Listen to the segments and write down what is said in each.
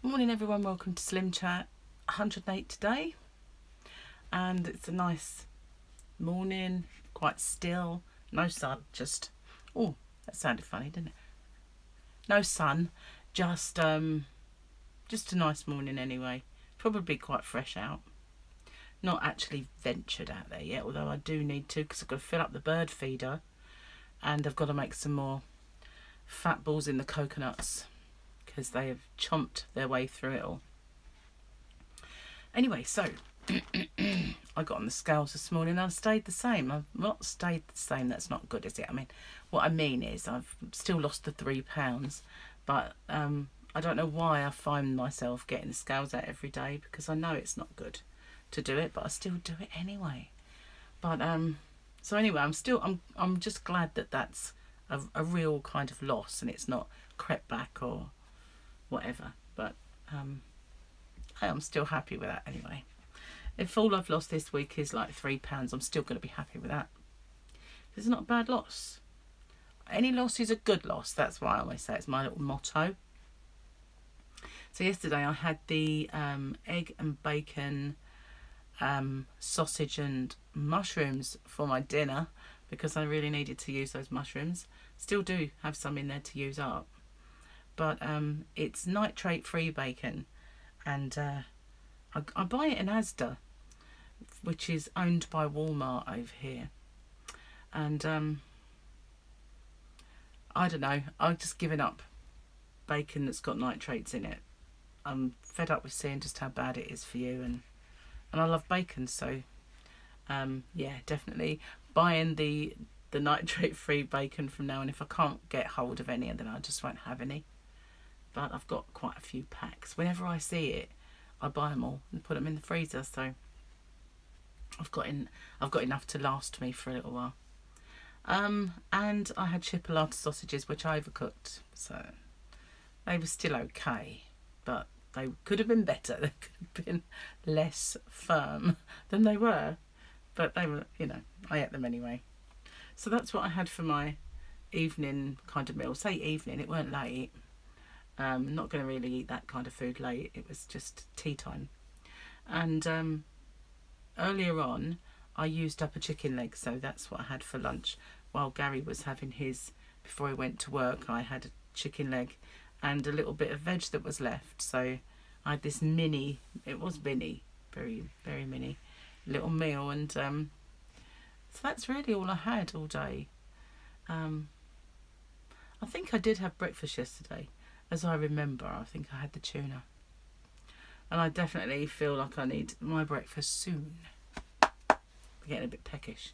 Morning everyone, welcome to SlimChat. 108 today, and it's a nice morning, quite still, no sun, just, oh, that sounded funny, didn't it? No sun, just a nice morning anyway. Probably quite fresh out. Not actually ventured out there yet, although I do need to, because I've got to fill up the bird feeder and I've got to make some more fat balls in the coconuts because they have chomped their way through it all. Anyway, so I got on the scales this morning and I stayed the same. I've not stayed the same, that's not good, is it? I mean, what I mean is I've still lost the £3, but I don't know why I find myself getting the scales out every day, because I know it's not good to do it, but I still do it anyway. But so anyway, I'm just glad that that's a real kind of loss and it's not crept back or whatever. But I'm still happy with that anyway. If all I've lost this week is like £3, I'm still going to be happy with that. It's not a bad loss. Any loss is a good loss. That's why I always say it's my little motto. So yesterday I had the egg and bacon, sausage and mushrooms for my dinner, because I really needed to use those mushrooms. Still do have some in there to use up. But it's nitrate-free bacon. And I buy it in Asda, which is owned by Walmart over here. And I don't know, I've just given up bacon that's got nitrates in it. I'm fed up with seeing just how bad it is for you, and I love bacon, so yeah, definitely buying the nitrate-free bacon from now on. If I can't get hold of any, then I just won't have any. But I've got quite a few packs. Whenever I see it, I buy them all and put them in the freezer. So I've got enough to last me for a little while. And I had chipolata sausages, which I overcooked, so they were still okay, but they could have been better. They could have been less firm than they were, but they were, I ate them anyway. So that's what I had for my evening kind of meal. Say evening, it weren't late. Not going to really eat that kind of food late. It was just tea time. And earlier on, I used up a chicken leg, so that's what I had for lunch. While Gary was having his, before he went to work, I had a chicken leg and a little bit of veg that was left. So I had this mini, it was mini, very, very mini, little meal. And so that's really all I had all day. I think I did have breakfast yesterday. As I remember, I think I had the tuna. And I definitely feel like I need my breakfast soon. I'm getting a bit peckish.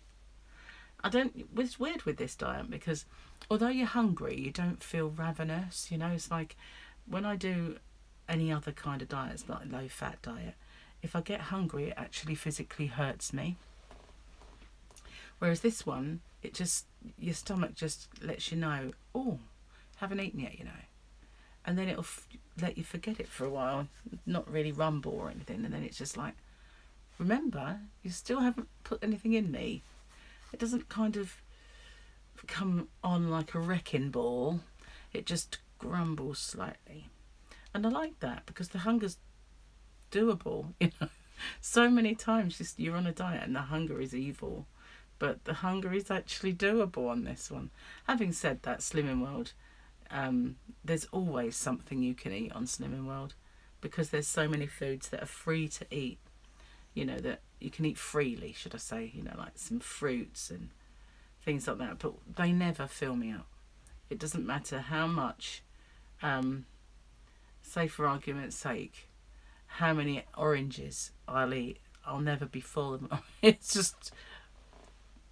It's weird with this diet, because although you're hungry, you don't feel ravenous. It's like when I do any other kind of diet, it's like a low-fat diet, if I get hungry, it actually physically hurts me. Whereas this one, your stomach just lets you know, oh, haven't eaten yet, and then it'll let you forget it for a while, not really rumble or anything, and then it's just like, remember, you still haven't put anything in me. It doesn't kind of come on like a wrecking ball, it just grumbles slightly. And I like that, because the hunger's doable. So many times you're on a diet and the hunger is evil, but the hunger is actually doable on this one. Having said that, Slimming World, there's always something you can eat on Slimming World, because there's so many foods that are free to eat, that you can eat freely, should I say, like some fruits and things like that, but they never fill me up. It doesn't matter how much, say for argument's sake, how many oranges I'll eat, I'll never be full. It's just,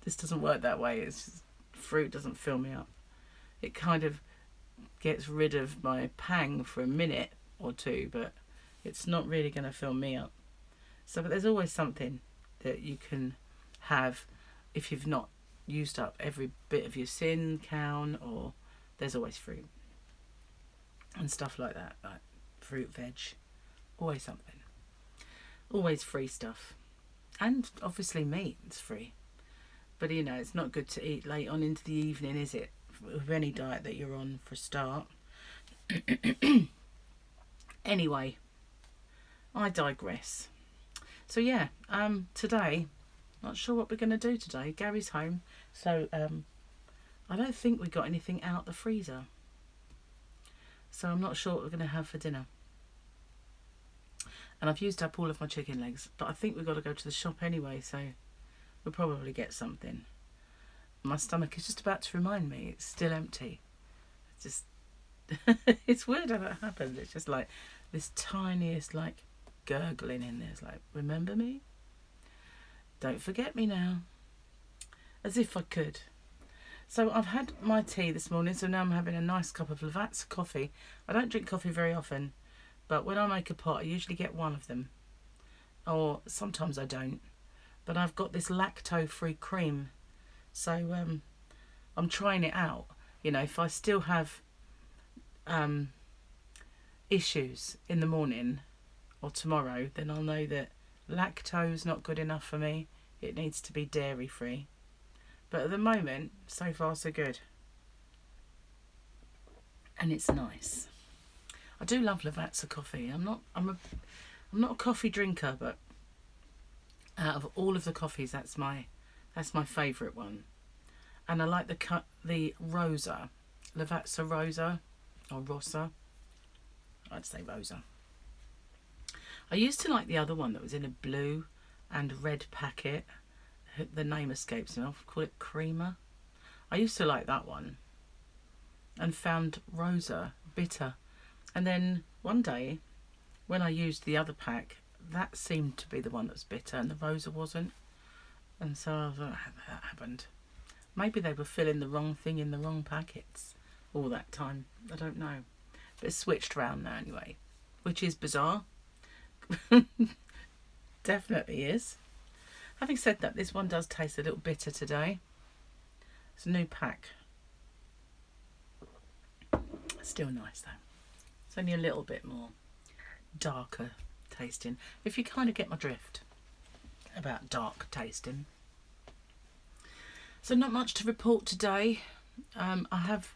this doesn't work that way. It's just, fruit doesn't fill me up. It kind of gets rid of my pang for a minute or two, but it's not really going to fill me up. So, but there's always something that you can have if you've not used up every bit of your sin count, or there's always fruit and stuff like that, like fruit, veg, always something, always free stuff. And obviously meat is free, but it's not good to eat late on into the evening, is it, with any diet that you're on, for a start. Anyway, I digress. So yeah, today, not sure what we're going to do today. Gary's home, so I don't think we got anything out the freezer. So I'm not sure what we're going to have for dinner. And I've used up all of my chicken legs, but I think we've got to go to the shop anyway, so we'll probably get something. My stomach is just about to remind me it's still empty. It's just, it's weird how that happens. It's just like this tiniest, like, gurgling in there. It's like, remember me? Don't forget me now. As if I could. So I've had my tea this morning, so now I'm having a nice cup of Lavazza coffee. I don't drink coffee very often, but when I make a pot, I usually get one of them. Or sometimes I don't. But I've got this lactose-free cream. So I'm trying it out. You know, if I still have issues in the morning or tomorrow, then I'll know that lactose not good enough for me. It needs to be dairy-free. But at the moment, so far so good. And it's nice. I do love Lavazza coffee. I'm not a coffee drinker, but out of all of the coffees, that's my favourite one. And I like the Rosa, Lavazza Rosa or Rosa. I'd say Rosa. I used to like the other one that was in a blue and red packet. The name escapes me. I'll call it Creamer. I used to like that one and found Rosa bitter. And then one day when I used the other pack, that seemed to be the one that was bitter and the Rosa wasn't. And so I was like, that happened. Maybe they were filling the wrong thing in the wrong packets all that time. I don't know. But it's switched around now anyway, which is bizarre. Definitely is. Having said that, this one does taste a little bitter today. It's a new pack. Still nice though. It's only a little bit more darker tasting. If you kind of get my drift about dark tasting. So not much to report today. I have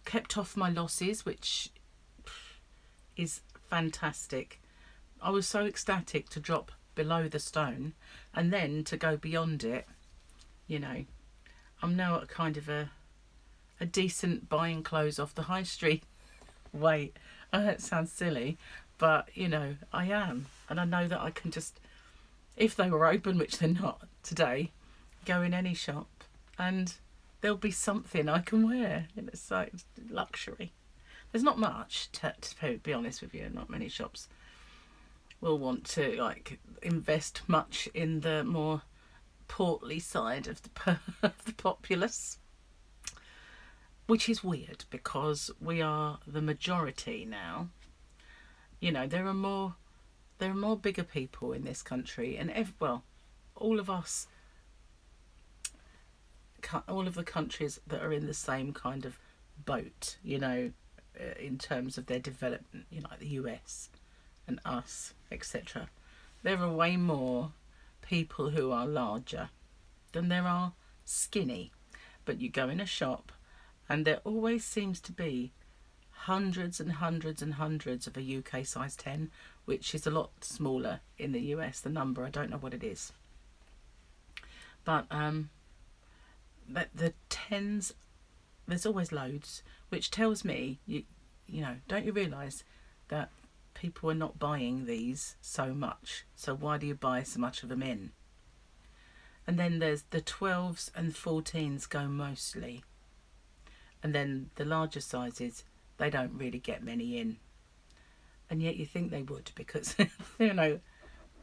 kept off my losses, which is fantastic. I was so ecstatic to drop below the stone and then to go beyond it. You know, I'm now at kind of a decent buying clothes off the high street. Wait, it sounds silly, but you know, I am. And I know that I can just, if they were open, which they're not today, go in any shop and there'll be something I can wear. And it's like luxury. There's not much, to be honest with you. Not many shops will want to like invest much in the more portly side of the populace, which is weird because we are the majority now. You know, there are more bigger people in this country, and all of us, all of the countries that are in the same kind of boat, you know, in terms of their development, you know, like the US and us, etc. There are way more people who are larger than there are skinny. But you go in a shop and there always seems to be hundreds and hundreds and hundreds of a UK size 10, which is a lot smaller in the US. The number, I don't know what it is. But the 10s, there's always loads, which tells me, you know, don't you realise that people are not buying these so much? So why do you buy so much of them in? And then there's the 12s and 14s go mostly. And then the larger sizes, they don't really get many in. And yet you think they would, because, you know,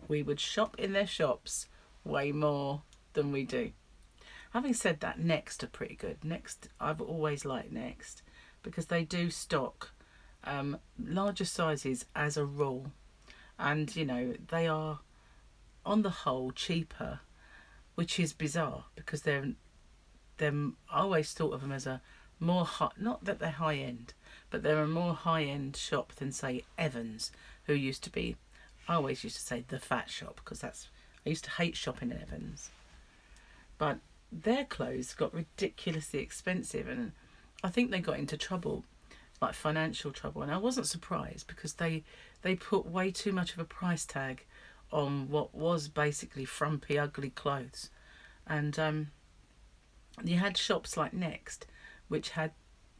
we would shop in their shops way more than we do. Having said that, Next are pretty good. Next, I've always liked Next because they do stock larger sizes as a rule. And, you know, they are, on the whole, cheaper, which is bizarre because I always thought of them as a more not that they're high end, but they're a more high end shop than, say, Evans, who used to be, I always used to say the fat shop because I used to hate shopping at Evans. But their clothes got ridiculously expensive, and I think they got into trouble, like financial trouble, and I wasn't surprised because they they put way too much of a price tag on what was basically frumpy, ugly clothes. And you had shops like Next, which had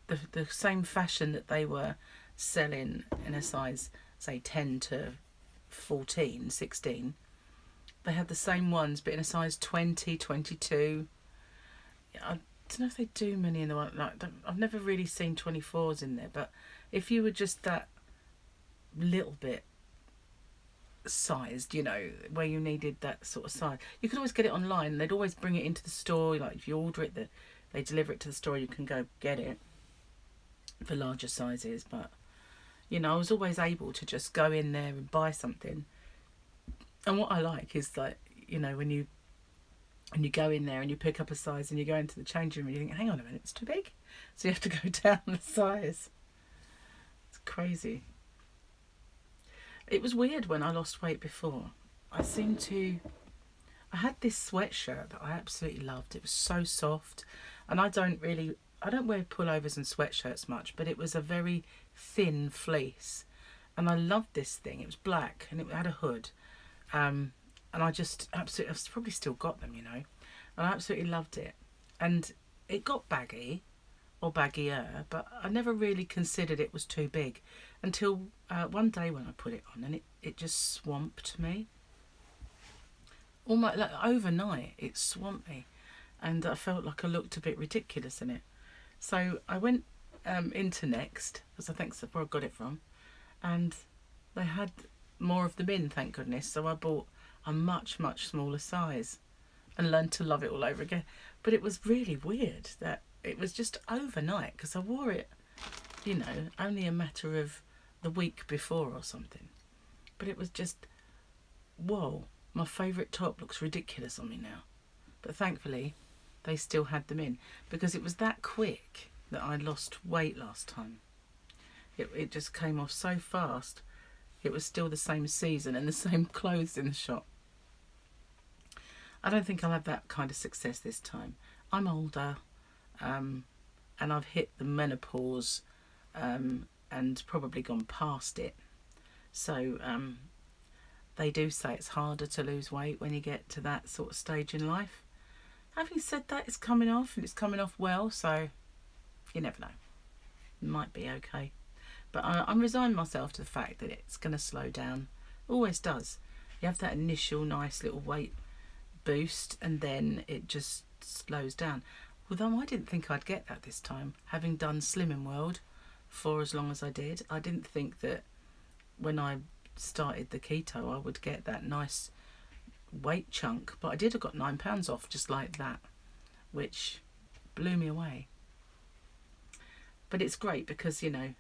the same fashion that they were selling in a size, say, 10 to 14, 16. They had the same ones, but in a size 20, 22. I don't know if they do many in the one. Like, I've never really seen 24s in there, but if you were just that little bit sized, you know, where you needed that sort of size, you could always get it online. They'd always bring it into the store. Like if you order it, they deliver it to the store. You can go get it for larger sizes. But you know, I was always able to just go in there and buy something. And what I like is, like, you know, when you go in there and you pick up a size and you go into the changing room and you think, hang on a minute, it's too big, so you have to go down the size. It's crazy. It was weird when I lost weight before. I had this sweatshirt that I absolutely loved. It was so soft, and I don't wear pullovers and sweatshirts much, but it was a very thin fleece, and I loved this thing. It was black and it had a hood, and I just absolutely, I've probably still got them, you know, and I absolutely loved it. And it got baggy or baggier, but I never really considered it was too big until one day when I put it on, and it just swamped me. Almost like overnight, it swamped me, and I felt like I looked a bit ridiculous in it. So I went into Next, because I think that's where I got it from, and they had more of them in, thank goodness. So I bought a much, much smaller size and learned to love it all over again. But it was really weird that it was just overnight, because I wore it, you know, only a matter of the week before or something. But it was just, whoa, my favourite top looks ridiculous on me now. But thankfully, they still had them in, because it was that quick that I lost weight last time. It just came off so fast. It was still the same season and the same clothes in the shop. I don't think I'll have that kind of success this time. I'm older, and I've hit the menopause, and probably gone past it. So they do say it's harder to lose weight when you get to that sort of stage in life. Having said that, it's coming off, and it's coming off well, so you never know. It might be okay. But I'm resigning myself to the fact that it's going to slow down. It always does. You have that initial nice little weight boost, and then it just slows down. Although I didn't think I'd get that this time. Having done Slimming World for as long as I did, I didn't think that when I started the keto I would get that nice weight chunk. But I did. I got £9 off just like that, which blew me away. But it's great because, you know,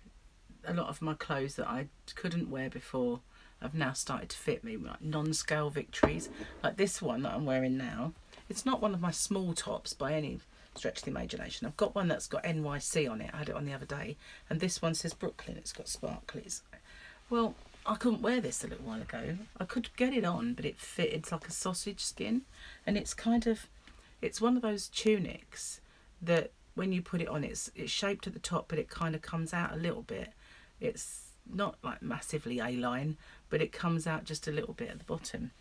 a lot of my clothes that I couldn't wear before have now started to fit me, like non-scale victories, like this one that I'm wearing now. It's not one of my small tops by any stretch of the imagination. I've got one that's got NYC on it. I had it on the other day, and this one says Brooklyn. It's got sparklies. Well, I couldn't wear this a little while ago. I could get it on, but it fitted like a sausage skin, and it's one of those tunics that when you put it on, it's shaped at the top, but it kind of comes out a little bit. It's not like massively A-line, but it comes out just a little bit at the bottom.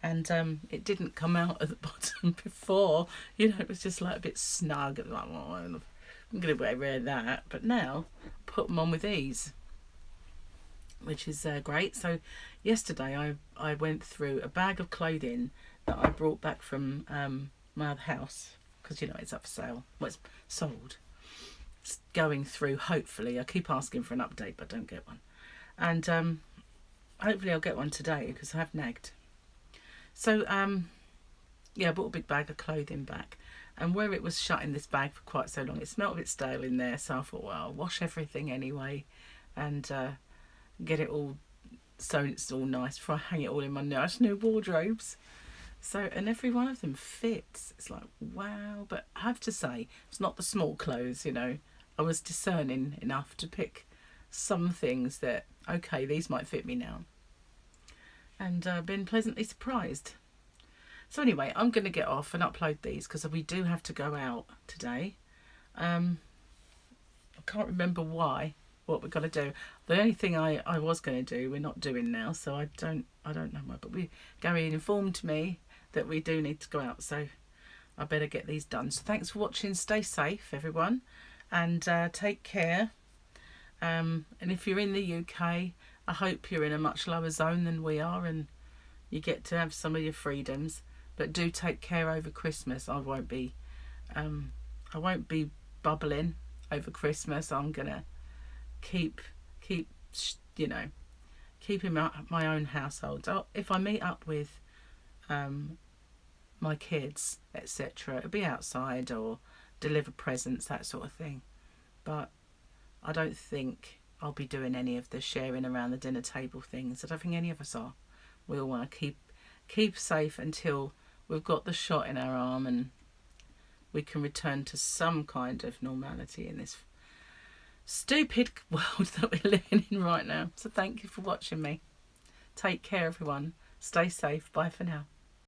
And it didn't come out at the bottom before. You know, it was just like a bit snug. Like, oh, I'm going to wear that. But now, put them on with ease, which is great. So yesterday I went through a bag of clothing that I brought back from my other house, because, you know, it's up for sale. Well, it's sold. It's going through, hopefully. I keep asking for an update, but don't get one. And hopefully I'll get one today, because I have nagged. So, yeah, I bought a big bag of clothing back. And where it was shut in this bag for quite so long, it smelled a bit stale in there. So I thought, well, I'll wash everything anyway and get it all so it's all nice before I hang it all in my nice new wardrobes. So, and every one of them fits. It's like, wow. But I have to say, it's not the small clothes, you know. I was discerning enough to pick some things that, okay, these might fit me now. And been pleasantly surprised. So anyway, I'm going to get off and upload these, because we do have to go out today. I can't remember why what we've got to do. The only thing I was going to do, we're not doing now, so I don't know why. But Gary informed me that we do need to go out, so I better get these done. So thanks for watching. Stay safe, everyone, and take care. And if you're in the UK, I hope you're in a much lower zone than we are, and you get to have some of your freedoms. But do take care over Christmas. I won't be bubbling over Christmas. I'm gonna keep you know, keeping my own household. If I meet up with my kids, etc., it'll be outside or deliver presents, that sort of thing. But I don't think I'll be doing any of the sharing around the dinner table things. I don't think any of us are. We all want to keep safe until we've got the shot in our arm and we can return to some kind of normality in this stupid world that we're living in right now. So thank you for watching me. Take care, everyone. Stay safe. Bye for now.